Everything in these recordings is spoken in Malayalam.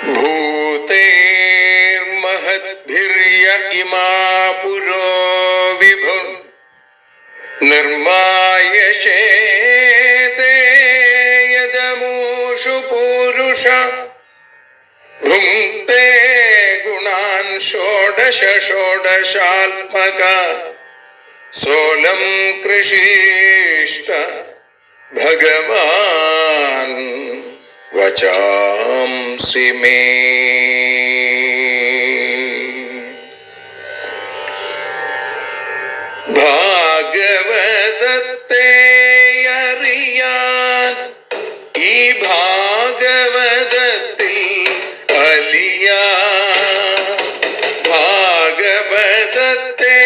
भूतेर्महद्भिर्य इमा पुरो विभुः निर्मायशेते यदमूषु पूरुष भुङ्क्ते गुणान् षोडश षोडशात्मका सोऽलं कृषीष्ट भगवान् वचांसि मे। ഭാഗവതത്തെ അറിയാൻ ഈ ഭാഗവതത്തിൽ അലിയാൻ, ഭാഗവതത്തെ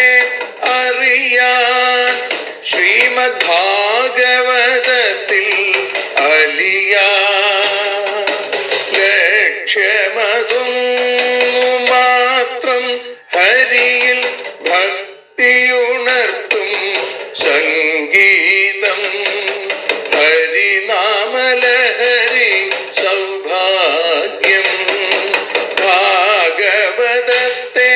അറിയാൻ ശ്രീമദ് ഭാഗവതത്തിൽ അലിയാൻ, ലക്ഷ്യമതും മാത്രം ഹരിയിൽ ഭക്തിയുണർത്തും സംഗീതം ഹരിനാമലഹരി സൗഭാഗ്യം. ഭാഗവതത്തെ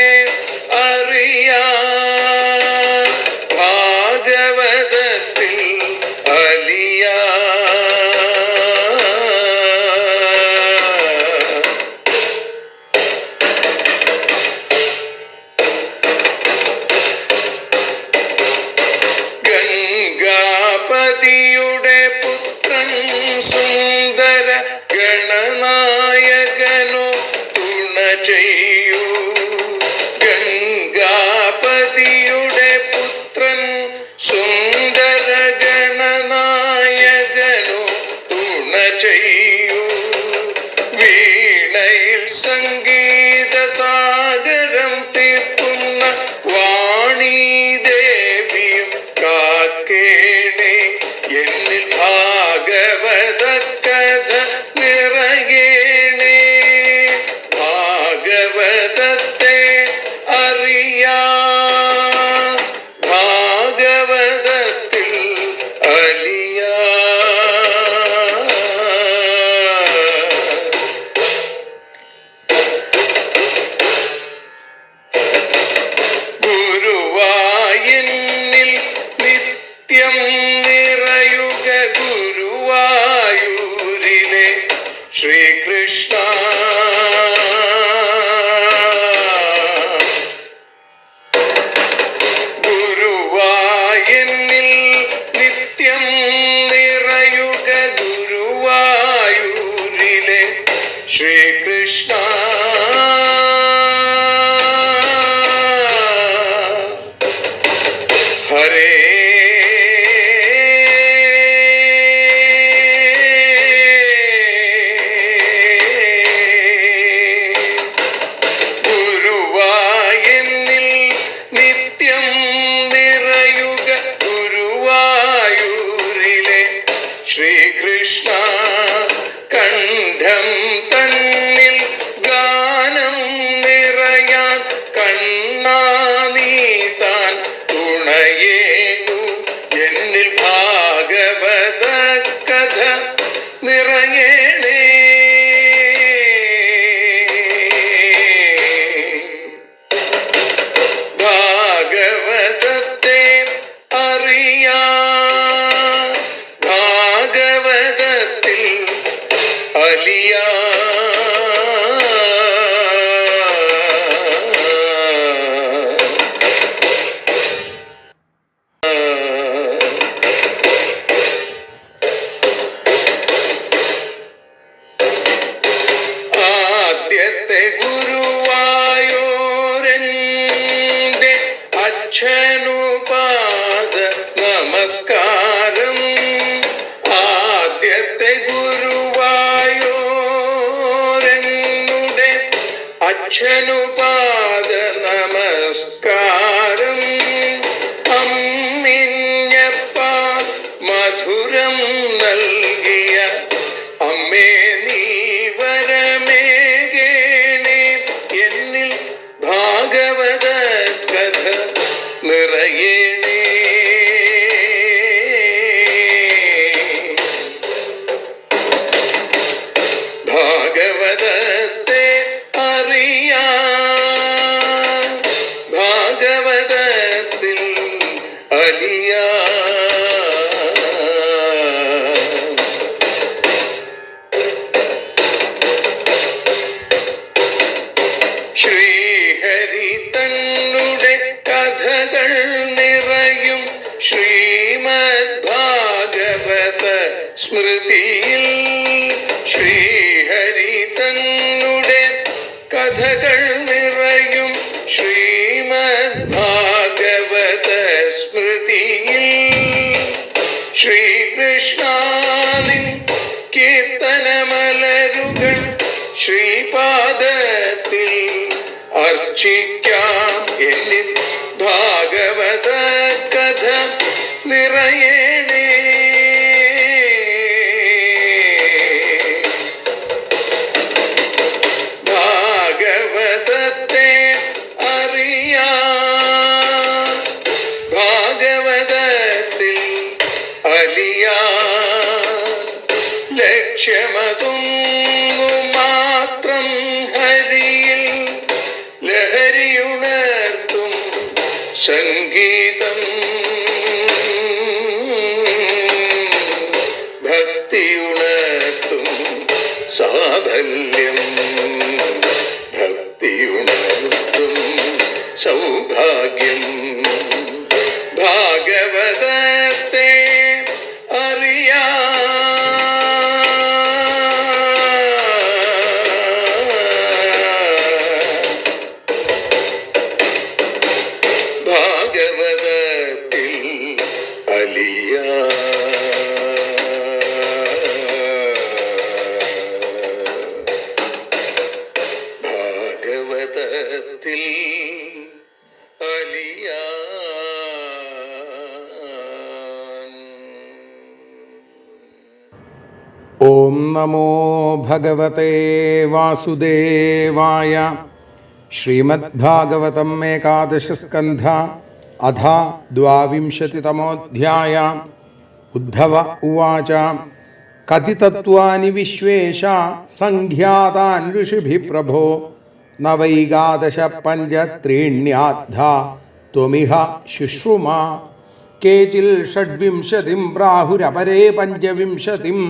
അറിയാൻ ഭാഗവതത്തിൽ അലിയാൻ. ഗംഗാപതിയുടെ പുത്രൻ സുന്ദര ഗണനായകനോ തുണ ചെയ്യൂ. ഗംഗാപതിയുടെ പുത്രൻ സുന്ദര ഗണനായകനോ തുണ ചെയ്യൂ. വീണയിൽ സംഗീത സാഗരം തീർക്കുന്ന വാണീദേവിയും കാക്കേണേ എന്നിൽ ഭാഗവത കഥ നിറയേണേ. ഭാഗവതത്തെ അറിയാൻ ഭാഗവതത്തിൽ അലിയാൻ. ഗുരുവായൂരിൽ നിത്യം നിറയുക ഗുരുവായൂരിലെ ശ്രീകൃഷ്ണ. ഗുരുവായൂരിൽ നിത്യം നിറയുക ഗുരുവായൂരിലെ ശ്രീകൃഷ്ണ. ഹരേ ഗുരുവായൂരിൽ നിത്യം നിറയുക ഗുരുവായൂരിലെ ശ്രീകൃഷ്ണ. കണ്ഠം തന്നിൽ ഗാനം നിറയാൻ കണ്ണാ നീ താൻ തുണയേകു. എന്നിൽ ഭാഗവത കഥ നിറയേണേ. ഭാഗവതത്തെ അറിയാൻ ഭാഗവതത്തിൽ അലിയാൻ. ആദ്യത്തെ ഗുരുവായൂരന്റെ അച്ഛനുപാദ നമസ്കാരം. ആദ്യത്തെ ഗുരുവായൂരനുടെ അച്ഛനുപാദ നമസ്കാരം. അമ്മിഞ്ഞപ്പാൽ മധുരം നൽകിയ അമ്മേ നീ വരമേകേണേ. എന്നിൽ ഭാഗവത കഥ നിറയേണേ. ഭാഗവതത്തെ അലിയാ. ശ്രീഹരി തന്നുടെ കഥകൾ നിറയും ശ്രീമദ് ഭാഗവത സ്മൃതിയിൽ. ശ്രീഹരി തന്നുടെ കഥകൾ നിറയും ശ്രീമദ് ഭാഗവത സ്മൃതിയിൽ. ശ്രീകൃഷ്ണാനിൻ കീർത്തനമലരുകൾ ശ്രീപാദത്തിൽ അർച്ചിക്കാം. എന്നിൽ ഭാഗവത കഥ നിറയേണേ. ഭാഗവതത്തെ അറിയാൻ, ഭാഗവതത്തിൽ അലിയാൻ. ലക്ഷ്യമതൊന്നു മാത്രം ഹരിയിൽ ലഹരിയുണർത്തും സംഗീതം. ഭക്തിയുണർത്തും സാഫല്യം. ഭക്തിയുണർത്തും സൗഭാഗ്യം. ഭാഗവതത്തെ അറിയാൻ, ഭാഗവതത്തിൽ അലിയാൻ. ഭാഗവതത്തിൽ അലിയാൻ. ഓം നമോ ഭഗവതേ വാസുദേവായ. ശ്രീമദ്ഭാഗവതം ഏകാദശ സ്കന്ധ അധ 22-തമോऽധ്യായ. ഉദ്ധവ ഉവാച കഥിതത്വാനി വിശ്വേശ സംഖ്യാതാൻ ഋഷിഭിഃ പ്രഭോ ന വൈകാദശ പഞ്ചത്രീണ്യാദ്ധ ത്വമിഹ ശുശ്രുമാ. കേചിൽ ഷഡ്വിംശതിം പ്രാഹുരപരേ പഞ്ചവിംശതിം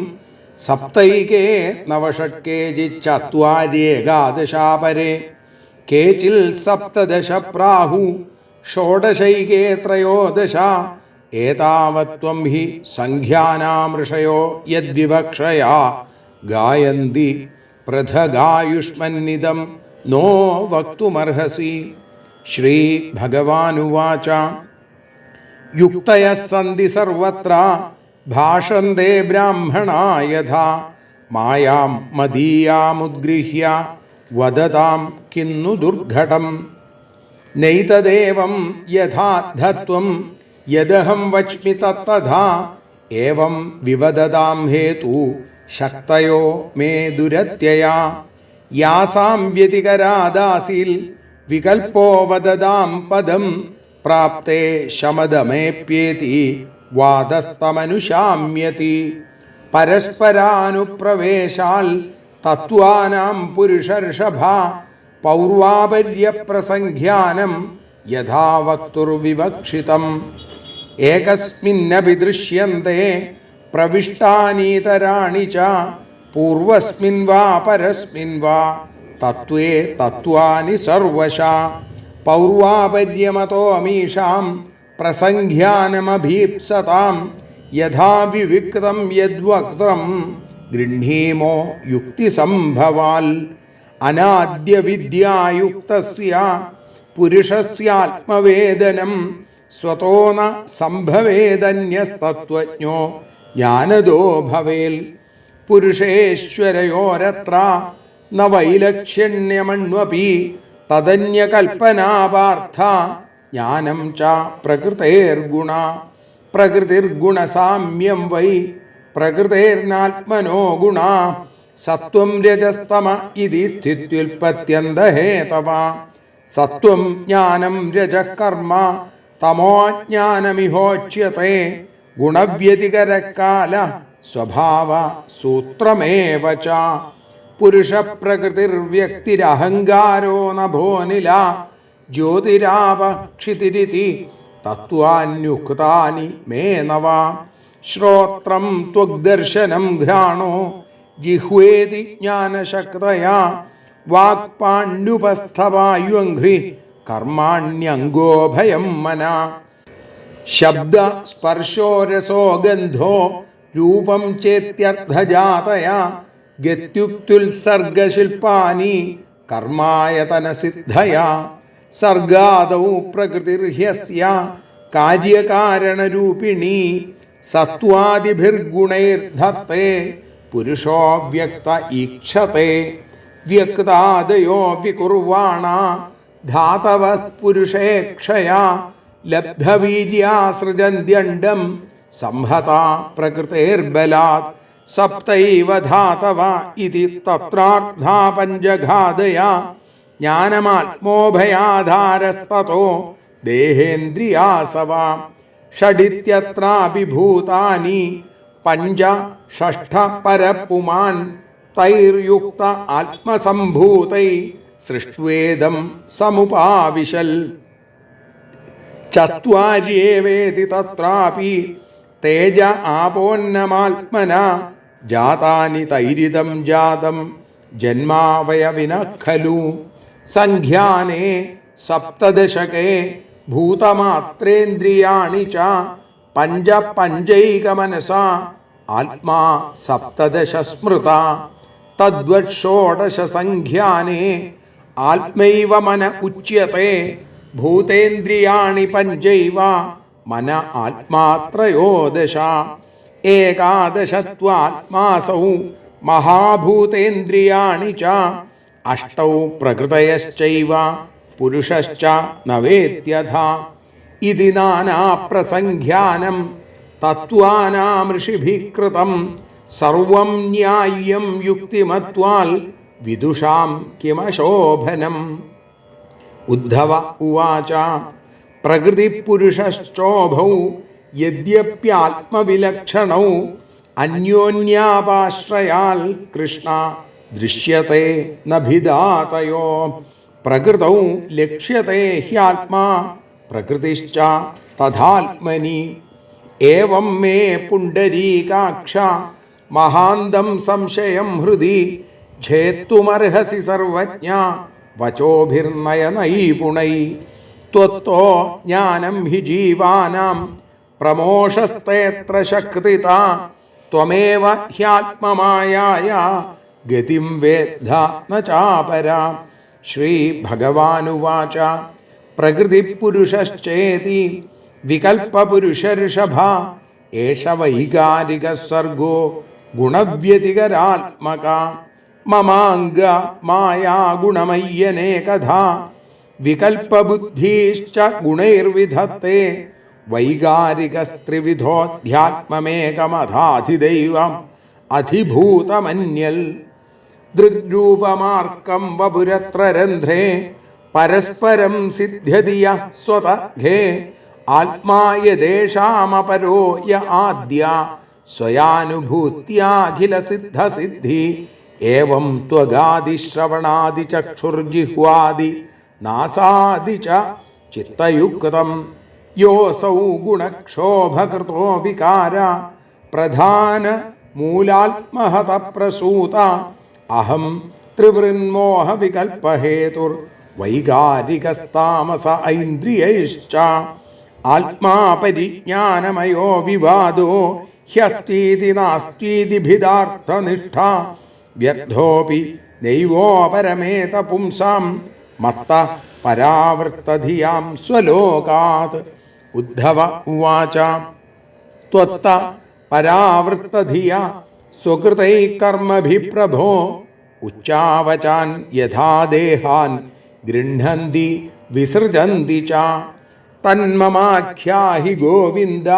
സപ്തൈകേ നവഷട്കേചിച്ചത്വാര്യേകാദശാപരേ. കേചിൽ സപ്തദശ പ്രാഹു ഷോഡശൈകേ ത്രയോദശ. ഏതാവത്വം ഹി സംഖ്യാനാം ഋഷയോ യദ്വിവക്ഷയാ ഗായന്തി പൃഥഗായുഷ്മന്നിദം നോ വക്തുമർഹസി. ശ്രീ ഭഗവാനുവാച യുക്തയഃ സന്തി സർവത്ര ഭാഷന്തെ ബ്രാഹ്മണാ യഥാ മായാം മദീയാമുദ്ഗൃഹ്യ വദതാം കിന്നു ദുർഘടം. നൈതദേവം യഥാർത്ഥത്വം യദഹം വച്മി തത്തഥാ ഏവം വിവദതാം ഹേതു ശക്തയോ മേ ദുരത്യയാ. യാസാം വ്യതികരാദാസിൽ വികൽപ്പോ വദതാം പദം പ്രാപ്തേ ശമദമേപ്യേതി വാദസ്തമനുശാമ്യതി. പരസ്പരാനുപ്രവേശാൽ തത്വാനാം പുരുഷർഷഭ പൗർവാപര്യപ്രസംഖ്യാനം യഥാ വക്തുർവിവക്ഷിതം. ഏകസ്മിന്നപി ദൃശ്യന്തെ പ്രവിഷ്ടാനീതരാണി ച പൂർവസ്മിൻ വാ പരസ്മിൻ വാ തത്വേ തത്വാനി സർവശ. പൗർവാപര്യമതോ അമീഷാം പ്രസംഖ്യാനമഭീപ്സതാം യഥാ വിവിക്തം യദ്വക്തം ഗൃഹീമോ യുക്തിസംഭവാൽ. അനാദ്യവിദ്യായുക്തസ്യ പുരുഷസ്യാത്മവേദനം സ്വതോ ന സംഭവേദന്യസ്തത്വജ്ഞോ ജ്ഞാനദോ ഭവേൽ. പുരുഷേശ്വരയോരത്ര ന വൈലക്ഷ്യണ്യമണ്വപി തദന്യകൽപ്പനാപാർത്ഥ ജ്ഞാനം ച പ്രകൃതേർഗുണ. പ്രകൃതിർഗുണസാമ്യം വൈ പ്രകൃതേർനാത്മനോ ഗുണ. സത്വം രജസ്തമ ഇതി സ്ഥിത്യുൽപത്യന്തഹേതവ. സത്വം ജ്ഞാനം രജഃ കർമ്മ തമോ ജ്ഞാനമിഹോച്യത്തെ. ഗുണവ്യതികരകാല സ്വഭാവ സൂത്രമേവ ച. പുരുഷപ്രകൃതിർവ്യക്തിരഹങ്കാരോ നഭോനില. ജ്യോതിരാപ ക്ഷിതിരിതി തത്വാന്യുക്താനി മേ നവ. ശ്രോത്രം ത്വഗ്ദർശനം ഘ്രാണോ ജിഹ്വേതി ജ്ഞാനശക്തയാ. വാക്പാണ്ഡ്യുപസ്ഥവായുഘ്രി കർമാണ്യംഗോഭയം മന. ശബ്ദ സ്പർശോ രസോ ഗന്ധോ രൂപം ചേത്യർത്ഥജാതയാ. ഗത്യുക്തുൽസർഗശില്പാനി കർമായതനസിദ്ധയാ. സർഗാദൗ പ്രകൃതിർഹ്യസ്യ കാര്യകാരണരൂപിണീ. സത്വാദിഭിർഗുണൈർധത്തെ പുരുഷോ വ്യക്ത ഈക്ഷത്തെ. വ്യക്താദയോ വികുർവാണ ധാതവ പുരുഷേ ക്ഷയാ. ലബ്ധവീര്യാ സൃജന്ത്യണ്ഡം സംഹത പ്രകൃതേർബലാത്. സപ്തൈവ ധാതവ ഇതി തത്രാർദ്ധാ പഞ്ചഘാതയാ. ജ്ഞാനമാത്മോഭയാധാരസ്തതോ ദേഹേന്ദ്രിയാസവ. ഷഡിത്യത്രാപി ഭൂതാനി പഞ്ച ഷഷ്ഠ പരപുമാൻ. തൈർയുക്ത ആത്മസംഭൂതൈ സൃഷ്ട്വേദം സമുപാവിശൽ. ചത്വാര്യേവേതി തത്രാപി തേജ ആപോന്നമാത്മന. ജാതാനി തൈരിദം ജാതം ജന്മാവയവിന ഖലു. സംഖ്യാനേ സപ്തദശകേ ഭൂതമാത്രേന്ദ്രിയാണി ച. പഞ്ച പഞ്ചൈകമനസാ ആത്മാ സപ്തദശ സ്മൃത. തദ്വത് ഷോഡശ സംഖ്യാനേ ആത്മൈവ മന ഉച്യത്തെ. ഭൂതേന്ദ്രിയാണി പഞ്ചൈവ മന ആത്മാത്രയോദശ. ഏകാദശത്വാത്മാസൗ മഹാഭൂതേന്ദ്രിയാണി ച. അഷ്ടൗ പ്രകൃതയശ്ചൈവ പുരുഷശ്ച നവേത്യഥ. ഇതി നാനാപ്രസംഖ്യാനം തത്വാനാം ഋഷിഭിഃ കൃതം. സർവം ന്യായ്യം യുക്തിമത്വാൽ വിദുഷാം കിമശോഭനം. ഉദ്ധവ ഉവാച പ്രകൃതിപുരുഷശ്ചോഭൗ യദ്യപ്യാത്മവിലക്ഷണൗ. അന്യോന്യാപാശ്രയാൽ കൃഷ്ണ ദൃശ്യത്തെ നഭിധാതയോ. പ്രകൃതൗ ലക്ഷ്യത്തെ ഹ്യാത്മാ പ്രകൃതിശ്ച തഥാത്മനി. ഏവം മേ പുണ്ഡരീകാക്ഷ മഹാന്തം സംശയം ഹൃദി. ഛേത്തുമർഹസി സർവജ്ഞ വചോഭിർനയനൈപുണൈ. ത്വത്തോ ജ്ഞാനം ഹി ജീവാനാം പ്രമോഷസ്തേത്ര ശക്തിത. ത്വമേവ ഹ്യാത്മമായായ ഗതിം വേദ്ധ ന ചാപരാ. ശ്രീഭഗവാനുവാച പ്രകൃതിപുരുഷശ്ചേതി വികൽപ്പപുരുഷർഷഭ. ഏഷ വൈകാരികസർഗോ ഗുണവ്യതികരാത്മക. മമാംഗ മായാ ഗുണമയ്യനേകധാ. വികൽപ്പബുദ്ധീശ്ച ഗുണൈർവിധത്തെ. വൈകാരികസ്ത്രിവിധോധ്യാത്മമേകമധാധിദൈവം അധിഭൂതമന്യൽ. ദൃഗ്രൂപമാർക്കം വപുരത്ര രന്ധ്രേ പരസ്പരം സിദ്ധ്യതി യഃ സ്വതഘേ. ആത്മാ യദേഷാമപരോ യ ആദ്യ സ്വയാനുഭൂത്യാഖിലസിദ്ധസിദ്ധി. ഏവം ത്വഗാദിശ്രവണാദിചക്ഷുർജിഹ്വാദി നാസാദി ച ചിത്തയുക്തം. യോസൗ ഗുണക്ഷോഭകൃതോ വികാര പ്രധാന മൂലാത്മഹത പ്രസൂത. അഹം ത്രിവൃന്മോഹ വികൽപ്പഹേതുർ വൈകാരികസ്താമസ ഐന്ദ്രിയൈശ്ച. ആത്മാ പരിജ്ഞാനമയോ വിവാദോ ഹ്യസ്തീതി നാസ്തീതി ഭിദാർത്ഥനിഷ്ഠ. വ്യർത്ഥോപി നൈവോപരമേത പുംസാം മത്ത പരാവൃത്തധിയാം സ്വലോകാത്. ഉദ്ധവ ഉവാച ത്വത്ത പരാവൃത്തധിയ സ്വകൃതൈ കർമ്മഭിഃ പ്രഭോ. ഉച്ചാവചാൻ യഥാ ദേഹാൻ ഗൃഹ്ണന്തി വിസൃജന്തി ച. തന്മമാഖ്യാഹി ഗോവിന്ദ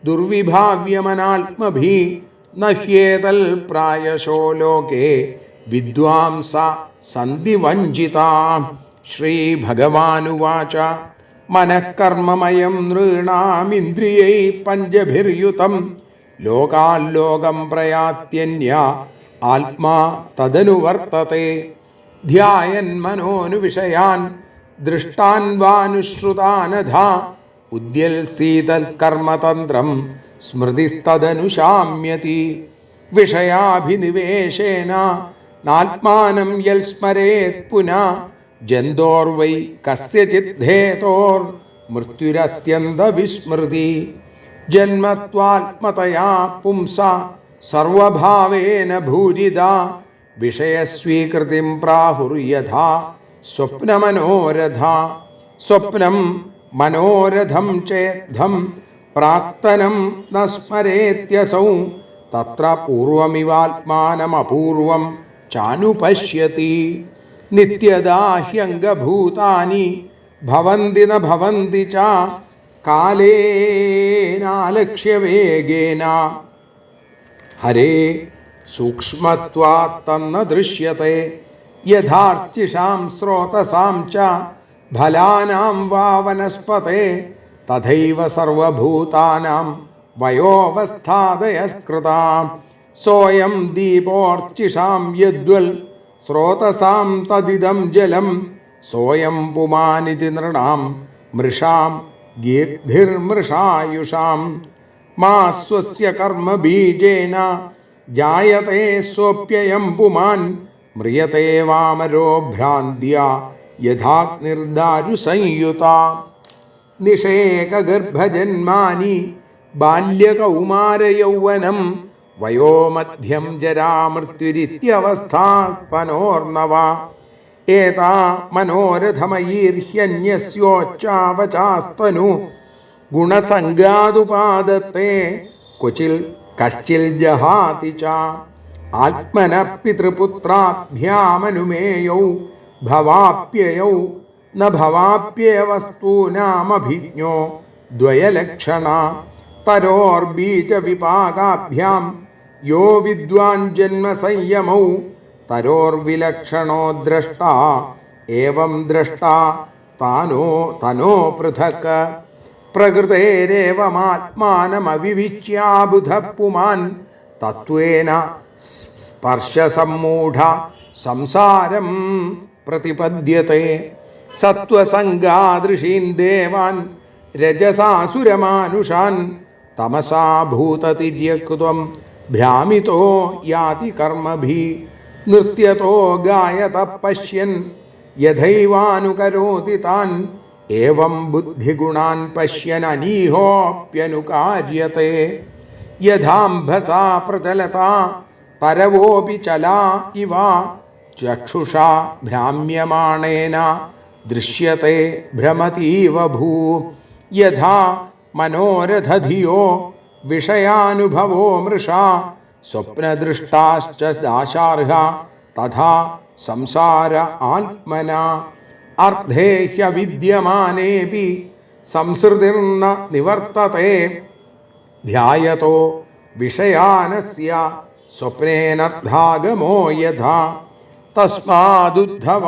ദുർവിഭാവ്യമനാത്മഭിः. ന ഹ്യേതൽ പ്രായശോ ലോകേ വിദ്വാംസ സന്തി വഞ്ചിതാഃ. ശ്രീഭഗവാനുവാച മനഃകർമ്മമയം നൃണാമിന്ദ്രിയൈ പഞ്ചഭിർയുതം. ലോകാല്ലോകം പ്രയാത്യന്യ ആത്മാ തദനുവർത്തത്തെ. ധ്യായൻ മനോനുവിഷയാൻ ദൃഷ്ടാൻ വാനുശ്രുതാനഘ. ഉദ്യൽസീതൽകർമ്മതന്ത്രം സ്മൃതിസ്തദനുശാമ്യതി വിഷയാഭിനിവേശേന നാത്മാനം യൽ സ്മരേത് പുനഃ ജന്തോർവൈ കസ്യചിദ്ധേതോർ മൃത്യുരത്യന്തവിസ്മൃതി ജന്മത്വാത്മതയാ പുംസ സർവഭാവേന ഭൂരിദാ വിഷയസ്വീകൃതിം പ്രാഹുര്യഥാ സ്വപ്നമനോരഥ സ്വപ്നം മനോരഥം ചേദ്ധം പ്രാക്തനം ന സ്മരേത്യസൗ തത്ര പൂർവമിവാത്മാനമപൂർവം ചാനുപശ്യതി നിത്യദാഹ്യംഗഭൂതാനി ഭവന്തി ന ഭവന്തി ച കാലേനാലക്ഷ്യവേഗേന ഹരേ സൂക്ഷ്മത്വാത് തന്ന ദൃശ്യത്തെ യഥാർച്ചിഷാം സ്രോതസാം ച ഫലാനാം വാ വനസ്പതേ തഥൈവ സർവഭൂതാനാം വയോവസ്ഥാദയസ്കൃതാം സോയം ദീപോർച്ചിഷാം യദ്വൽ സ്രോതസാം തദിദം ജലം സോയം പുമാനിതി നൃണാം മൃഷാം ഗീർഭിർമൃഷായുഷാം മാ സ്വസ്യ കർമ്മബീജേന ജായത്തെ സ്വപ്യയം പുമാൻ മ്രിയത്തെ വാമരോ ഭ്രാന്ത്യാ യഥാഗ്നിർദാരു സംയുത നിഷേകഗർഭജന്മാനി ബാല്യകൗമാരയൗവനം വയോമധ്യം ജരാമൃത്യുരിത്യവസ്ഥാസ്തനോർണവ ഏതാ മനോരഥമയീർഹ്യന്യസ്യോച്ചാവചാസ്തനു ഗുണസംഗാതുപാദത്തെ ക്വചിൽ കശ്ചിൽ ജഹാതി ച ആത്മന പിതൃപുത്രാഭ്യാമനുമേയൗ ഭവാപ്യയൗ ന ഭവാപ്യവസ്തൂനാമഭിജ്ഞോ ദ്വയലക്ഷണ തരോർബീജവിപാകാഭ്യാം യോ വിദ്വാൻ ജന്മസംയമൗ തരോർവിലക്ഷണോ ദ്രഷ്ടാ ഏവം ദ്രഷ്ടാ തനോ പൃഥക് പ്രകൃതേരേവമാത്മാനമവിവിച്യാബുധ പുമാൻ തത്വേന സ്പർശസമ്മൂഢ സംസാരം പ്രതിപദ്യത്തെ സത്വസംഗാദൃശീൻ ദേവാൻ രജസാസുരമാനുഷാൻ തമസാ ഭൂതതിര്യകൃതം ഭ്രാമിതോ യാതി കർമ്മഭി നൃത്യതോ ഗായത പശ്യൻ യഥൈവാനുകരോതി താൻ ഏവം ബുദ്ധിഗുണാൻ പശ്യൻ അനീഹോപ്യനുകാര്യത്തെ യഥാംഭസാ പ്രചലതാ തരവോപി ചലാ ഇവ ചക്ഷുഷാ ഭ്രാമ്യമാണേന ദൃശ്യത്തെ ഭ്രമതീവ ഭൂ യഥാ മനോരഥധിയോ വിഷയാനുഭവോ മൃഷാ സ്വപ്നദൃഷ്ടാശ്ച ദാശാർഹ തഥാ സംസാര ആത്മന അർദ്ധേ ഹ്യവിദ്യമാനേപി സംസൃതിർന നിവർത്തത്തെ ധ്യായതോ വിഷയാനസ്യ സ്വപ്നേനർദ്ധാഗമോ യഥാ തസ്മാദുദ്ധവ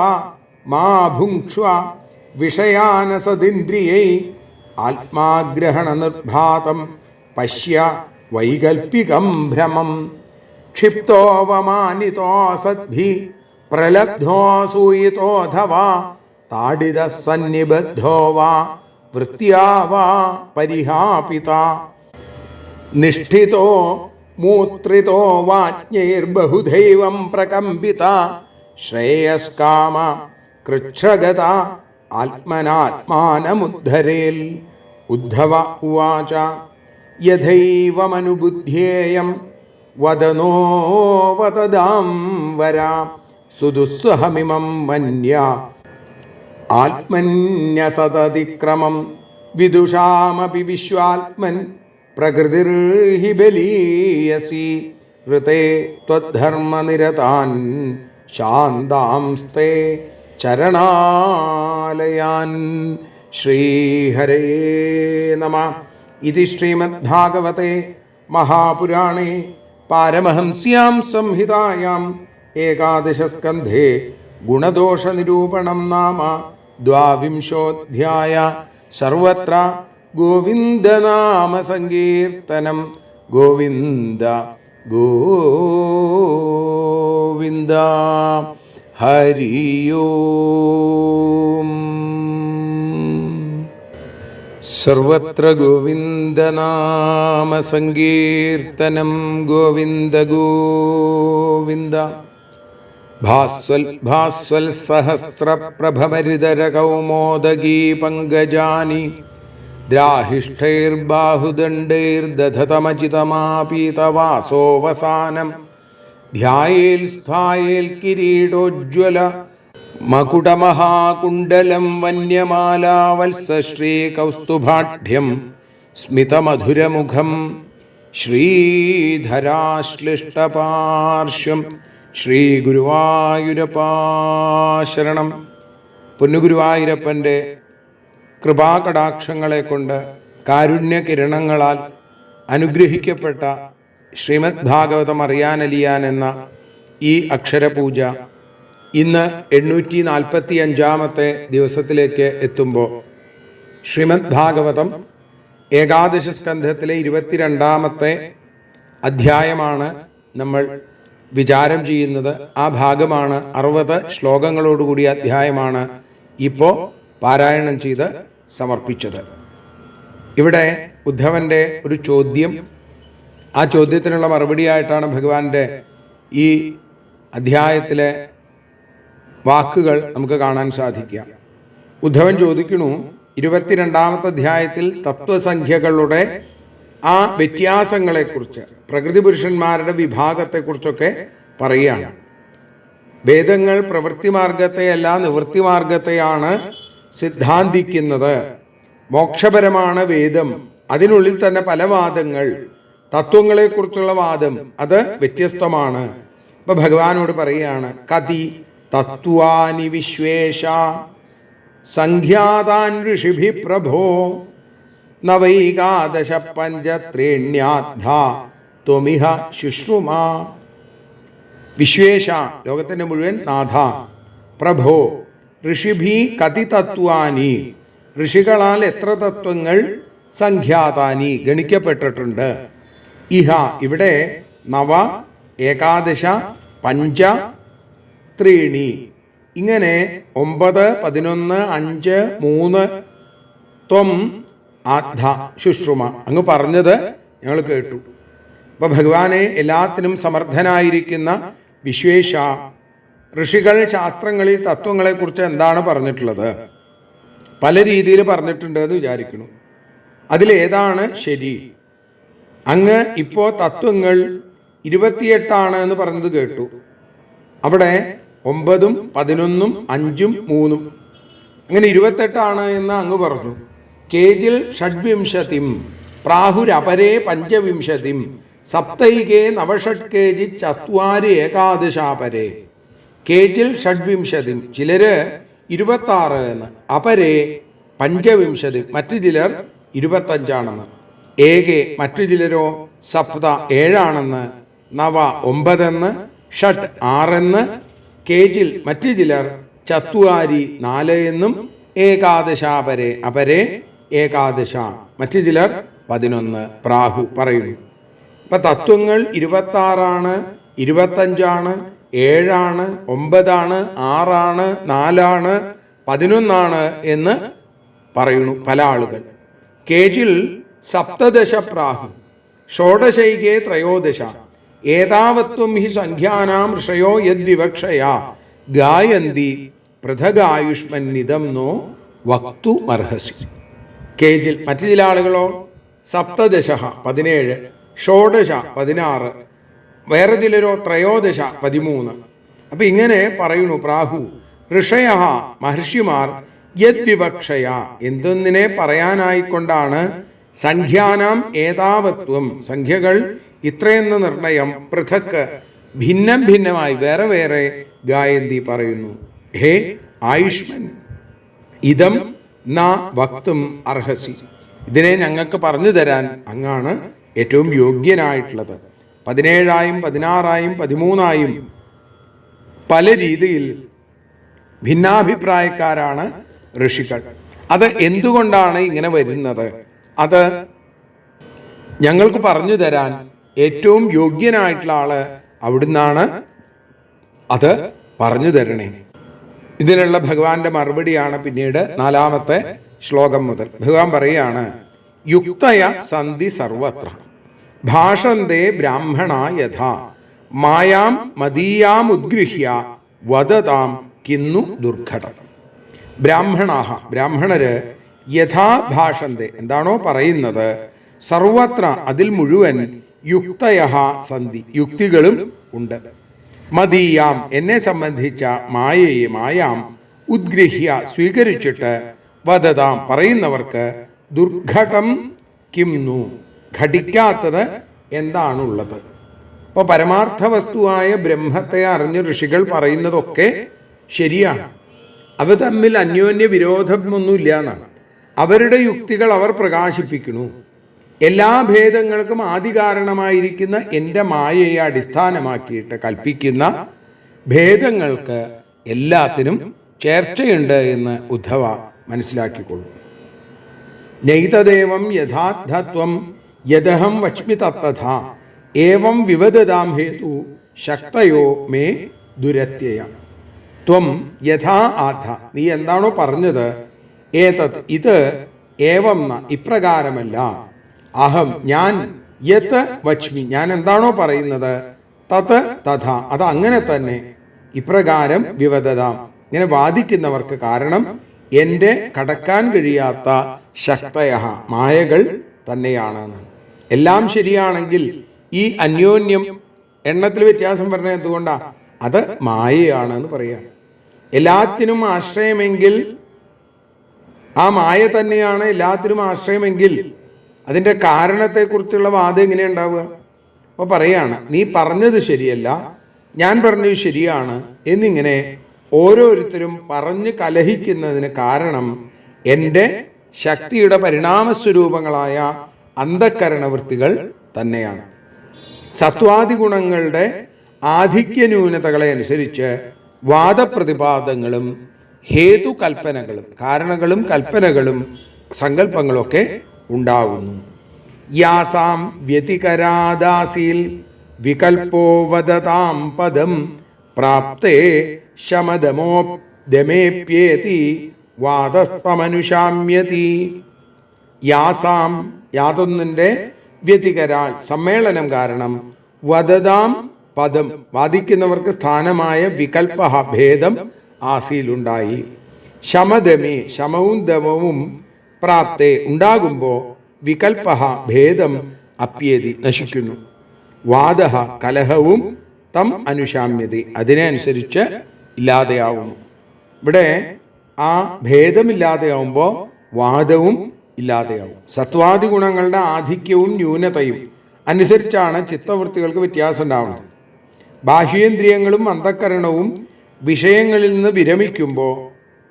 മാ ഭുങ്ക്ഷ്വ വിഷയാനസദിന്ദ്രിയൈ ആത്മാഗ്രഹണനിർഭാതം പശ്യ വൈകൽപ്പികം ഭ്രമം ക്ഷിപ്തോവമാനിതോ സദ്ഭി പ്രലബ്ധോ സൂയിതോധവാ താഡിതസന്നിബദ്ധോ വാ വൃത്യാ വാ പരിഹാപിത നിഷ്ഠിതോ മൂത്രിതോ വാജ്ഞൈർബഹുദൈവം പ്രകമ്പിത ശ്രേയസ്കാമ കൃച്ഛ്രഗത ആത്മനാത്മാനമുദ്ധരേൽ ഉദ്ധവ ഉവാച യഥൈവമനുബുദ്ധ്യേയം വദനോ വതദാം വരാ സുദുസ്സഹമിമം മന്യ ആത്മന്യസതതിക്രമം വിദുഷാമപി വിശ്വാത്മൻ പ്രകൃതിർഹി ബലീയസി ഋതേ ത്വദ്ധർമ്മനിരതാൻ ശാന്താംസ്തേ ചരണാലയാൻ. ശ്രീഹരേ നമഃ. ഇതി ശ്രീമദ്ഭാഗവതേ മഹാപുരാണേ പാരമഹംസ്യാം സംഹിതായാം ഏകാദശസ്കന്ധേ ഗുണദോഷനിരൂപണം നാമ ദ്വാവിംശോऽധ്യായ. സർവത്ര ഗോവിന്ദനാമസങ്കീർത്തനം. ഗോവിന്ദ ഗോവിന്ദ. ഹരി ഓം. സർവത്ര ഗോവിന്ദനാമ സങ്കീർത്തനം ഗോവിന്ദ ഗോവിന്ദ. ഭാസ്വൽ ഭാസ്വൽ സഹസ്രപ്രഭമരിതര കൗമോദഗീ പങ്കജാനി ദ്രാഹിഷ്ടൈർബാഹുദണ്ഡൈർദധതമചിതമാപീതവാസോവസാനം ധ്യായേൽ സ്ഥായേൽ കിരീടോജ്വല മകുടമഹാകുണ്ടലം വന്യമാലാവത്സശ്രീകൗസ്തുഭാഢ്യം സ്മിതമധുരമുഖം ശ്രീധരാശ്ലിഷ്ടപാർശ്വം ശ്രീഗുരുവായൂരപ്പാ ശരണം. പൊന്നുഗുരുവായൂരപ്പൻ്റെ കൃപാകടാക്ഷങ്ങളെ കൊണ്ട് കാരുണ്യകിരണങ്ങളാൽ അനുഗ്രഹിക്കപ്പെട്ട ശ്രീമദ് ഭാഗവതം അറിയാനലിയാൻ എന്ന ഈ അക്ഷരപൂജ ഇന്ന് 845 ദിവസത്തിലേക്ക് എത്തുമ്പോൾ ശ്രീമദ് ഭാഗവതം ഏകാദശ സ്കന്ധത്തിലെ 22 അധ്യായമാണ് നമ്മൾ വിചാരം ചെയ്യുന്നത്. ആ ഭാഗമാണ് 60 ശ്ലോകങ്ങളോടുകൂടിയ അധ്യായമാണ് ഇപ്പോൾ പാരായണം ചെയ്ത് സമർപ്പിച്ചത്. ഇവിടെ ഉദ്ധവൻ്റെ ഒരു ചോദ്യം, ആ ചോദ്യത്തിനുള്ള മറുപടിയായിട്ടാണ് ഭഗവാന്റെ ഈ അധ്യായത്തിലെ വാക്കുകൾ നമുക്ക് കാണാൻ സാധിക്കുക. ഉദ്ധവൻ ചോദിക്കുന്നു, 22 അധ്യായത്തിൽ തത്വസംഖ്യകളുടെ ആ വ്യത്യാസങ്ങളെക്കുറിച്ച്, പ്രകൃതി പുരുഷന്മാരുടെ വിഭാഗത്തെക്കുറിച്ചൊക്കെ പറയുകയാണ്. വേദങ്ങൾ പ്രവൃത്തിമാർഗത്തെയല്ല നിവൃത്തിമാർഗത്തെയാണ് സിദ്ധാന്തിക്കുന്നത്. മോക്ഷപരമാണ് വേദം. അതിനുള്ളിൽ തന്നെ പല വാദങ്ങൾ, തത്വങ്ങളെക്കുറിച്ചുള്ള വാദം അത് വ്യത്യസ്തമാണ്. ഇപ്പൊ ഭഗവാനോട് പറയുകയാണ്, കതി തത്വാനി വിശ്വേഷ സംഖ്യാതാൻ ഋഷിഭി പ്രഭോ നവൈകാദശ പഞ്ചത്രേണ്യാദ്ധ ത്വമിഹ ശുശ്രുമാ. വിശ്വേഷ ലോകത്തിൻ്റെ മുഴുവൻ നാഥ, പ്രഭോ ഋഷിഭി കതി തത്വാനി ഋഷികളാൽ എത്ര തത്വങ്ങൾ സംഖ്യാതാനി ഗണിക്കപ്പെട്ടിട്ടുണ്ട്. ഇഹ ഇവിടെ നവ ഏകാദശ പഞ്ച ത്രീണി ഇങ്ങനെ 9, 11, 5, 3 ത്വം ആദ്ധ ശുശ്രുമ അങ്ങ് പറഞ്ഞത് ഞങ്ങൾ കേട്ടു. അപ്പൊ ഭഗവാനെ എല്ലാത്തിനും സമർത്ഥനായിരിക്കുന്ന വിശ്വേഷ, ഋഷികൾ ശാസ്ത്രങ്ങളിൽ തത്വങ്ങളെക്കുറിച്ച് എന്താണ് പറഞ്ഞിട്ടുള്ളത്? പല രീതിയിൽ പറഞ്ഞിട്ടുണ്ട് എന്ന് വിചാരിക്കുന്നു. അതിലേതാണ് ശരി? അങ്ങ് ഇപ്പോൾ തത്വങ്ങൾ 28 എന്ന് പറഞ്ഞത് കേട്ടു. അവിടെ 9, 11, 5, 3 അങ്ങനെ 28 എന്ന് അങ്ങ് പറഞ്ഞു. കേജിൽ ഷഡ്വിംശതിം പ്രാഹുരപരേ പഞ്ചവിംശതിം സപ്തൈകേ നവഷഡ്കേജി ചത്വാരി ഏകാദശാപരേ. കേജിൽ ഷഡ്വിംശതിം ചിലര് 26 എന്ന്, അപരേ പഞ്ചവിംശതി മറ്റു ചിലർ 25 ഏകെ മറ്റു ചിലരോ സപ്ത 7 നവ 9 ഷഡ് 6 കേജിൽ മറ്റു ചിലർ ചത്വാരി 4 ഏകാദശാപരേ അപരേ ഏകാദശ മറ്റു ചിലർ 11 പ്രാഹു പറയുന്നു. ഇപ്പൊ തത്വങ്ങൾ 26, 25, 7, 9, 6, 4, 11 എന്ന് പറയുന്നു പല ആളുകൾ. കേജിൽ സപ്തദശ പ്രാഹു ഷോഡശൈകേ ത്രയോദശ ഏതാവത്വം ഹി സംഖ്യാനാം ഋഷയോ യദ്വിവക്ഷയാ ഗായന്തി പൃഥഗായുഷ്മന്നിതം നോ വക്തു അർഹസി. കേജിൽ മറ്റു ചില ആളുകളോ സപ്തദശ 17, ഷോഡശ 16, വേറെ ചിലരോ ത്രയോദശ 13. അപ്പൊ ഇങ്ങനെ പറയുന്നു പ്രാഹു ഋഷയ മഹർഷിമാർ യദ്വിവക്ഷയ എന്തൊന്നിനെ പറയാനായിക്കൊണ്ടാണ് സംഖ്യാനാം ഏതാവത്വം സംഖ്യകൾ ഇത്രയെന്ന നിർണയം പൃഥക് ഭിന്നം ഭിന്നമായി വേറെ വേറെ ഗായന്തി പറയുന്നു. ഹേ ആയുഷ്മൻ ഇതം ന വക്തും അർഹസി, ഇതിനെ ഞങ്ങൾക്ക് പറഞ്ഞു തരാൻ അങ്ങാണ് ഏറ്റവും യോഗ്യനായിട്ടുള്ളത്. 17, 16, 13 പല രീതിയിൽ ഭിന്നാഭിപ്രായക്കാരാണ് ഋഷികൾ. അത് എന്തുകൊണ്ടാണ് ഇങ്ങനെ വരുന്നത്? അത് ഞങ്ങൾക്ക് പറഞ്ഞു തരാൻ ഏറ്റവും യോഗ്യനായിട്ടുള്ള ആള് അവിടുന്നാണ്, അത് പറഞ്ഞു തരണേ. ഇതിനുള്ള ഭഗവാന്റെ മറുപടിയാണ് പിന്നീട് 4-ാമത്തെ ശ്ലോകം മുതൽ ഭഗവാൻ പറയുകയാണ്, യുക്തയ സന്ധി സർവത്ര ഭാഷന്തേ ബ്രാഹ്മണ യഥാ മായാം മദീയാം ഉദ്ഗൃഹ്യ വദതാം കിന്നു ദുർഘടം. ബ്രാഹ്മണര് യഥാ ഭാഷന്തേ എന്താണോ പറയുന്നത്, സർവത്ര അതിൽ മുഴുവൻ യുക്തയ സന്ധി യുക്തികളും ഉണ്ട്. മദീയാം എന്നെ സംബന്ധിച്ച മായാം ഉദ്ഗൃഹ്യ സ്വീകരിച്ചിട്ട് വദതാം പറയുന്നവർക്ക് ദുർഘടം കിംനു ഘടിക്കാത്തത് എന്താണുള്ളത്. അപ്പോൾ പരമാർത്ഥ വസ്തുവായ ബ്രഹ്മത്തെ അറിഞ്ഞ ഋഷികൾ പറയുന്നതൊക്കെ ശരിയാണ്. അവ തമ്മിൽ അന്യോന്യ വിരോധമൊന്നുമില്ല എന്നാണ്. അവരുടെ യുക്തികൾ അവർ പ്രകാശിപ്പിക്കുന്നു. എല്ലാ ഭേദങ്ങൾക്കും ആദികാരണമായിരിക്കുന്ന എൻ്റെ മായയെ അടിസ്ഥാനമാക്കിയിട്ട് കൽപ്പിക്കുന്ന ഭേദങ്ങൾക്ക് എല്ലാത്തിനും ചേർച്ചയുണ്ട് എന്ന് ഉദ്ധവ മനസ്സിലാക്കിക്കൊള്ളു. നൈതദേവം യഥാർത്ഥത്വം യദഹം വക്ഷ്മി തത്തഥ ഏവം വിവദതാം ഹേതു ശക്തയോ മേ ദുരത്യയ. ത്വം യഥാ ആഥ നീ എന്താണോ പറഞ്ഞത്, ഏതത് ഇത് ഏവം ന ഇപ്രകാരമല്ല, അഹം ഞാൻ യത് വക്ഷ്മി ഞാൻ എന്താണോ പറയുന്നത്, തത് തഥ അത് അങ്ങനെ തന്നെ, ഇപ്രകാരം വിവദതാം ഇങ്ങനെ വാദിക്കുന്നവർക്ക് കാരണം എൻ്റെ കടക്കാൻ കഴിയാത്ത ശക്തയ മായകൾ തന്നെയാണ്. എല്ലാം ശരിയാണെങ്കിൽ ഈ അന്യോന്യം എണ്ണത്തിൽ വ്യത്യാസം പറഞ്ഞ എന്തുകൊണ്ടാ? അത് മായയാണെന്ന് പറയുകയാണ്. എല്ലാത്തിനും ആശ്രയമെങ്കിൽ ആ മായ തന്നെയാണ് എല്ലാത്തിനും ആശ്രയമെങ്കിൽ അതിൻ്റെ കാരണത്തെക്കുറിച്ചുള്ള വാദം എങ്ങനെ ഉണ്ടാവുക? അപ്പോൾ പറയാണ്, നീ പറഞ്ഞത് ശരിയല്ല, ഞാൻ പറഞ്ഞത് ശരിയാണ് എന്നിങ്ങനെ ഓരോരുത്തരും പറഞ്ഞ് കലഹിക്കുന്നതിന് കാരണം എൻ്റെ ശക്തിയുടെ പരിണാമസ്വരൂപങ്ങളായ അന്ധക്കരണവൃത്തികൾ തന്നെയാണ്. സത്വാദി ഗുണങ്ങളുടെ ആധിക്യ ന്യൂനതകളെ അനുസരിച്ച് വാദപ്രതിപാദങ്ങളും ഹേതുകൽപ്പനകളും കാരണങ്ങളും കൽപ്പനകളും സങ്കല്പങ്ങളൊക്കെ ഉണ്ടാകുന്നു. യാസാം വ്യതികരാദാസീൽ വികൽപ്പോ വദതാം പദം പ്രാപ്തേ ശമദമോപ്യമേപ്യേതി വാദസ്തമനുശാമ്യതി. യാസാം യാതൊന്നിൻ്റെ വ്യതികരാൽ സമ്മേളനം കാരണം വദതാം പദം വാദിക്കുന്നവർക്ക് സ്ഥാനമായ വികൽപ്പ ഭേദം ആസിയിലുണ്ടായി. ശമദമേ ശമവും ദമവും പ്രാപ്തേ ഉണ്ടാകുമ്പോൾ വികൽപ്പ ഭേദം അപ്യേതി നശിക്കുന്നു. വാദ കലഹവും തം അനുശാമ്യതി അതിനെ അനുസരിച്ച് ഇല്ലാതെയാവുന്നു. ഇവിടെ ആ ഭേദമില്ലാതെയാവുമ്പോൾ വാദവും ഇല്ലാതെയാവും. സത്വാദി ഗുണങ്ങളുടെ ആധിക്യവും ന്യൂനതയും അനുസരിച്ചാണ് ചിത്തവൃത്തികൾക്ക് വ്യത്യാസം ഉണ്ടാവുന്നത്. ബാഹ്യേന്ദ്രിയങ്ങളും അന്ധക്കരണവും വിഷയങ്ങളിൽ നിന്ന് വിരമിക്കുമ്പോൾ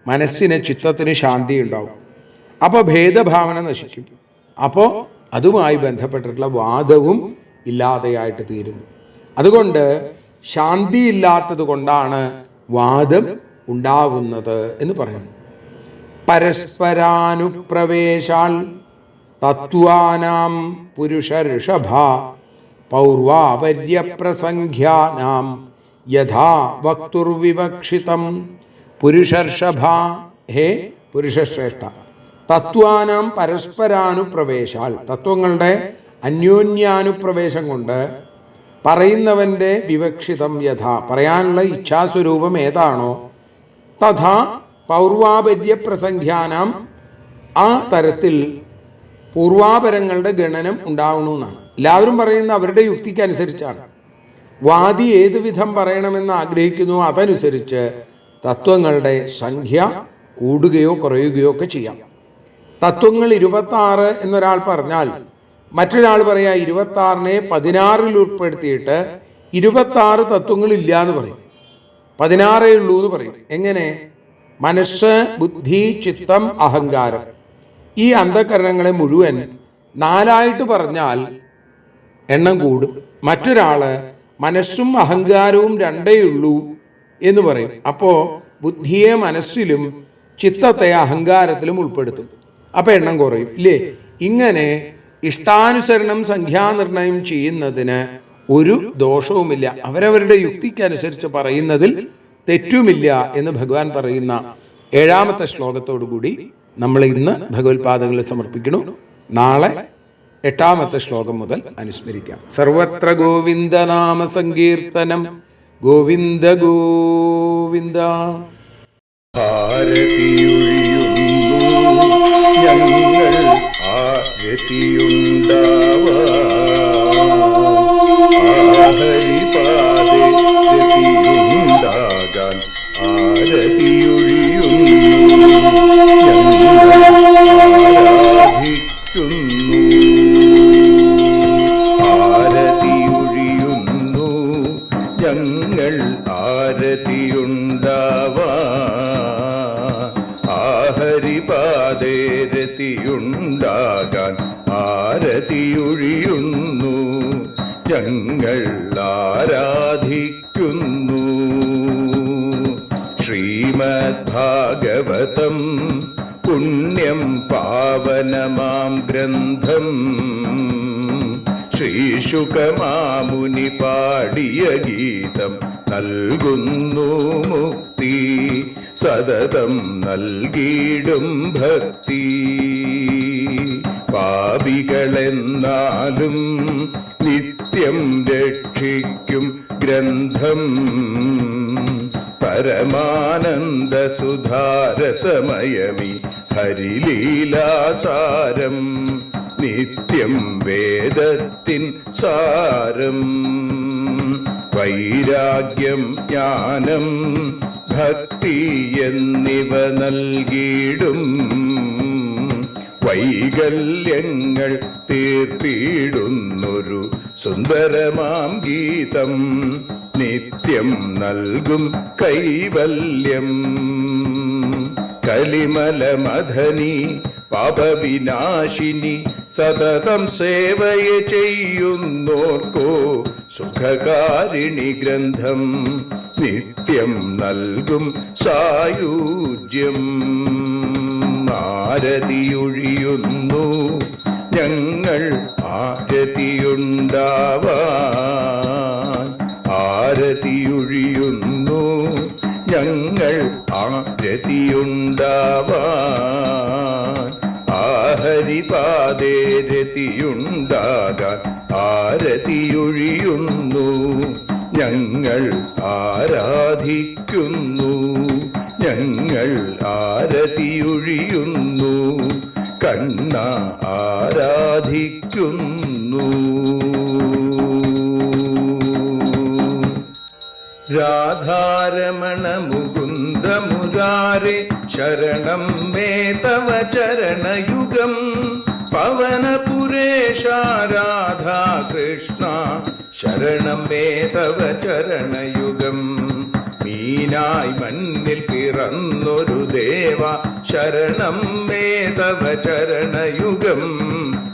മനസ്സിന് ചിത്തത്തിന് ശാന്തി ഉണ്ടാവും. അപ്പോൾ ഭേദഭാവന നശിക്കും. അപ്പോൾ അതുമായി ബന്ധപ്പെട്ടിട്ടുള്ള വാദവും ഇല്ലാതെയായിട്ട് തീരും. അതുകൊണ്ട് ശാന്തി ഇല്ലാത്തത് കൊണ്ടാണ് വാദം ഉണ്ടാവുന്നത് എന്ന് പറയുന്നു. പരസ്പരാനുപ്രവേശാൽ തത്വാനാം പുരുഷ ഋഷഭ പൗർവാപര്യപ്രസംഖ്യാനാം യഥാ വക്തുർവിവക്ഷിതം. പുരുഷർഷഭ ഹേ പുരുഷശ്രേഷ്ഠ, തത്വാനാം പരസ്പരാനുപ്രവേശാൽ തത്വങ്ങളുടെ അന്യോന്യാനുപ്രവേശം കൊണ്ട് പറയുന്നവൻ്റെ വിവക്ഷിതം യഥാ പറയാനുള്ള ഇച്ഛാസ്വരൂപം ഏതാണോ തഥാ പൗർവാപര്യപ്രസംഖ്യാനാം ആ തരത്തിൽ പൂർവാപരങ്ങളുടെ ഗണനം ഉണ്ടാവണമെന്നാണ്. എല്ലാവരും പറയുന്ന അവരുടെ യുക്തിക്ക് അനുസരിച്ചാണ്. വാദി ഏതു വിധം പറയണമെന്ന് ആഗ്രഹിക്കുന്നു അതനുസരിച്ച് തത്വങ്ങളുടെ സംഖ്യ കൂടുകയോ കുറയുകയോ ഒക്കെ ചെയ്യാം. തത്വങ്ങൾ 26 എന്നൊരാൾ പറഞ്ഞാൽ മറ്റൊരാൾ പറയാ 26നെ 16 ഉൾപ്പെടുത്തിയിട്ട് 26 തത്വങ്ങളില്ല എന്ന് പറയും, 16 ഉള്ളൂ എന്ന് പറയും. എങ്ങനെ? മനസ്സ്, ബുദ്ധി, ചിത്തം, അഹങ്കാരം ഈ അന്ധകരണങ്ങളെ മുഴുവൻ 4 പറഞ്ഞാൽ എണ്ണം കൂടും. മറ്റൊരാള് മനസ്സും അഹങ്കാരവും 2 ഉള്ളൂ എന്ന് പറയും. അപ്പോൾ ബുദ്ധിയെ മനസ്സിലും ചിത്തത്തെ അഹങ്കാരത്തിലും ഉൾപ്പെടുത്തും. അപ്പോൾ എണ്ണം കുറയും ഇല്ലേ? ഇങ്ങനെ ഇഷ്ടാനുസരണം സംഖ്യാനിർണയം ചെയ്യുന്നതിന് ഒരു ദോഷവുമില്ല. അവരവരുടെ യുക്തിക്കനുസരിച്ച് പറയുന്നതിൽ തെറ്റുമില്ല എന്ന് ഭഗവാൻ പറയുന്ന 7ാമത്തെ ശ്ലോകത്തോടു കൂടി നമ്മൾ ഇന്ന് ഭഗവത്പാദങ്ങളിൽ സമർപ്പിക്കുന്നു. നാളെ 8ാമത്തെ ശ്ലോകം മുതൽ അനുസ്മരിക്കാം. സർവത്ര ഗോവിന്ദനാമ സങ്കീർത്തനം. ഗോവിന്ദ ഗോവിന്ദ. ഞങ്ങൾ ഹരിപാദേ രതിയുണ്ടാകാൻ ആരതിയൊഴിയുന്നു ഞങ്ങൾ ഹരിപാദേ രതിയുണ്ടാകാൻ ആരതിയൊഴിയുന്നു ഞങ്ങൾ ആരാധിക്കുന്നു. ശ്രീമദ്ഭാഗവതം പുണ്യം പാവനമാം ഗ്രന്ഥം ശ്രീശുകമാമുനി പാടിയ ഗീതം നൽകുന്നു മുക്തി. സതതം നൽകിയിടും ഭക്തി. പാപികളെന്നാലും നിത്യം രക്ഷിക്കും ഗ്രന്ഥം പരമാനന്ദ സുധാരസമയമി ഹരിലീലാസാരം. നിത്യം വേദത്തിൻ സാരം. വൈരാഗ്യം ജ്ഞാനം ഭക്തി എന്നിവ നൽകിയിടും വൈകല്യങ്ങൾ തീർത്തിടുന്നൊരു സുന്ദരമാം ഗീതം. നിത്യം നൽകും കൈവല്യം. കലിമലമഥനി പാപവിനാശിനി സതതം സേവയ ചെയ്യുന്നോർക്കോ സുഖകാരിണി ഗ്രന്ഥം. നിത്യം നൽകും സായുജ്യം. ആരതിയൊഴിയുന്നു ഞങ്ങൾ ആരതിയുണ്ടാവാൻ. ആരതിയൊഴിയുന്നു ഞങ്ങൾ ആരതിയുണ്ടാവാൻ. ഹരിപാദേ രതിയുണ്ടാകാൻ ആരതിയൊഴിയുന്നു ഞങ്ങൾ ആരാധിക്കുന്നു. ഞങ്ങൾ ആരതിയൊഴിയുന്നു കണ്ണ ആരാധിക്കുന്നു. രാധാരമണ മുകുന്ദ മുരാരേ ശരണം മേ തവ ചരണയുഗം. പവനപുരേശ രാധാ കൃഷ്ണ ശരണം മേ തവ ചരണയുഗം. മീനായി മണ്ണിൽ പിറന്നൊരു ദേവ ശരണം മേ തവ ചരണയുഗം.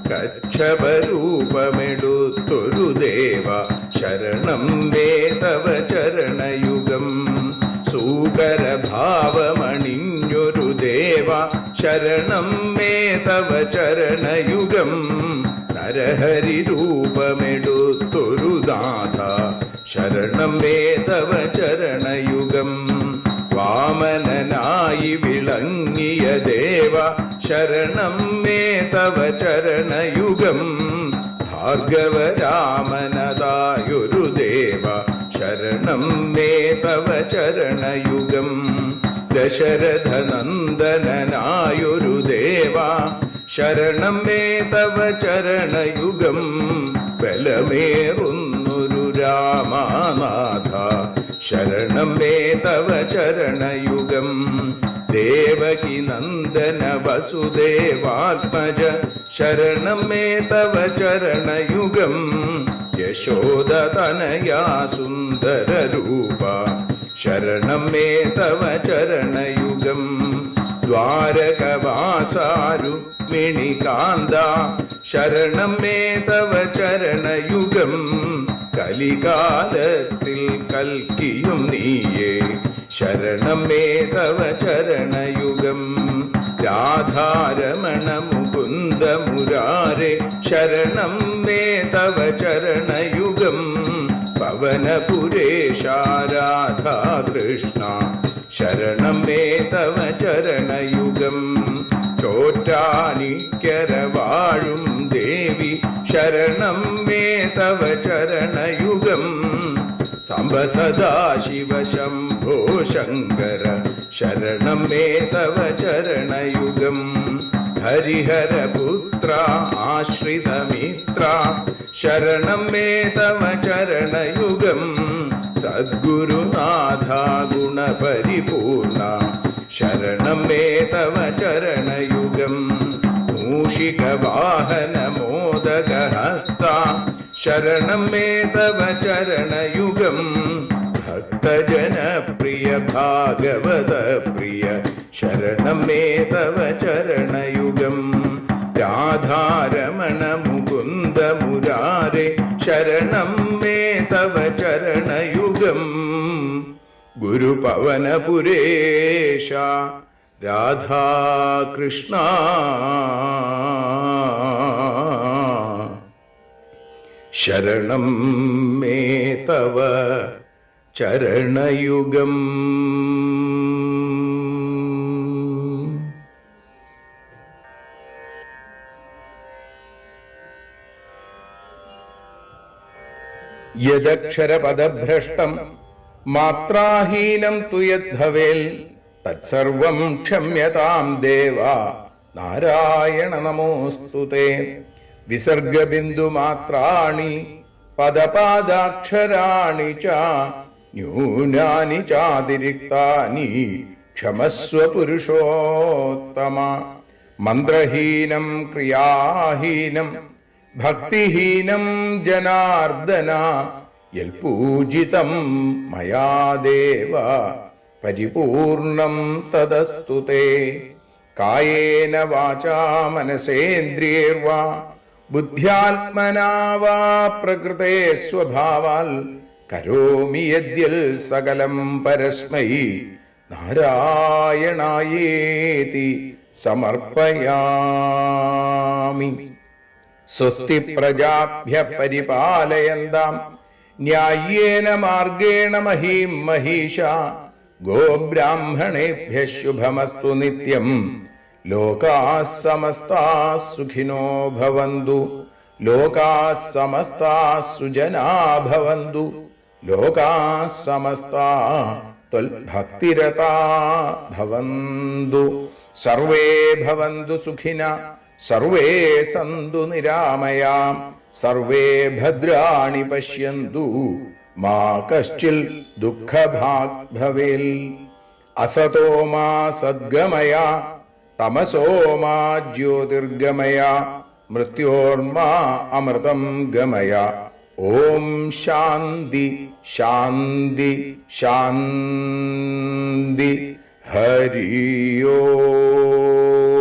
കച്ഛപരൂപമെടുത്തൊരു ദേവ ശരണം മേ തവ ചരണയുഗം. സൂകരഭാവമണിഞ്ഞൊരു ദേവ ശരണം മേ തവ ചരണയുഗം. നരഹരി രൂപമെടുത്തൊരു നാഥ ശരണം മേ തവ ചരണയുഗം. വാമനനായി വിളങ്ങിയ ദേവ ശരണം മേ തവ ചരണയുഗം. ഭാർഗവരാമനതായൊരു ദേവ ശരണം മേ തവ ചരണയുഗം. ദശരഥനന്ദനായൊരു ദേവ ശരണം മേ തവ ചരണയുഗം. ബലമേറുന്നൊരു രാമനാഥ ശരണം മേ തവ ചരണയുഗം. ദേവകി നന്ദന വസുദേവാത്മജ ശരണം മേ തവ ചരണയുഗം. യശോദതനയാ സുന്ദര രൂപ ശരണം മേ തവ ചരണയുഗം. ദ്വാരകവാസാരുക്മിണികാന്ത ശരണം മേ തവ ചരണയുഗം. കലികാലത്തിൽ കൽക്കിയും നീയേ ശരണം മേ തവ ചരണയുഗം. രാധാരമണ മുകുന്ദ മുരാരേ ശരണം മേ തവ ചരണയുഗം. പവനപുരേശ രാധാ കൃഷ്ണ ശരണം മേ തവ ചരണയുഗം. ചോറ്റാനിക്കര വാഴും ദേവി ശരണം മേ തവ ചരണയുഗം സാംബ സദാശിവ ശംഭോ ശങ്കര ശരണം മേ തവ ചരണയുഗം ഹരിഹരപുത്ര ആശ്രിതമിത്ര ശരണം മേ തവ ചരണയുഗം സദ്ഗുരുനാഥ ഗുണപരിപൂർണ ശരണം മേ തവ ചരണയുഗം മൂഷികവാഹന മോദകഹസ്ത ശരണം മേ തവ ചരണയുഗം ഭക്തജനപ്രിയ ഭാഗവത പ്രിയ ശരണം മേ തവ ചരണയുഗം രാധാരമണ മുകുന്ദ മുരാരെ ശരണം മേ തവ ചരണയുഗം ഗുരുപവനപുരേശ രാധാകൃഷ്ണ ശരണം മേ തവ ചരണയുഗം. യദക്ഷരപദഭ്രഷ്ടം മാത്രാഹീനം തു യദ്ഭവേൽ തത്സർവം ക്ഷമ്യതാം ദേവ നാരായണ നമോസ്തുതേ. വിസർഗബിന്ദുമാത്രാണി പദപാദാക്ഷരാണി ച ന്യൂനാനി ചാതിരിക്താനി ക്ഷമസ്വ പുരുഷോത്തമ. മന്ത്രഹീനം ക്രിയാഹീനം ഭക്തിഹീനം ജനാർദ്ദന യൽപൂജിതം മയാ ദേവ പരിപൂർണം തദസ്തു തേ. കായേന വാചാ മനസേന്ദ്രിയേർവാ ബുദ്ധ്യാത്മനാ വാ പ്രകൃതേ സ്വഭാവാൽ കരോമി യദ്യൽ സകലം പരസ്മൈ നാരായണായേതി സമർപ്പയാമി. സ്വസ്തി പ്രജാഭ്യ പരിപാലയന്താം ന്യായേന മാർഗേണ മഹീം മഹീഷ. ഗോബ്രാഹ്മണേഭ്യഃ ശുഭമസ്തു നിത്യം. ലോകാഃ സമസ്താഃ സുഖിനോ ഭവന്തു. ലോകാഃ സമസ്താഃ സുജനാ ഭവന്തു. ലോകാഃ സമസ്താഃ ത്വൽഭക്തിരതാ ഭവന്തു. സർവേ ഭവന്തു സുഖിനഃ സർവേ സന്തു നിരാമയാം. സർവേ ഭദ്രാണി പശ്യന്തു മാ കശ്ചിൽ ദുഃഖഭാഗ് ഭവേൽ. അസതോ മാ സദ്ഗമയ തമസോ മാ ജ്യോതിർഗമയ മൃത്യോർമാ അമൃതം ഗമയ. ഓം ശാന്തി ശാന്തി ശാന്തി. 「 ഹരിയോ 」 「 ഹരിയോ 」 「 ഹരിയോ 」 「 ഹരിയോ 」 「 ഹരിയോ 」 「 ഹരിയോ 」 ။ 「 ഹരിയോ 」 ။ 「 ഹരിയോ 」 ။ 「 ഹരിയോ 」 ။ 「 ഹരിയോ」 ။ ။ ။ 「 ഹരിയോ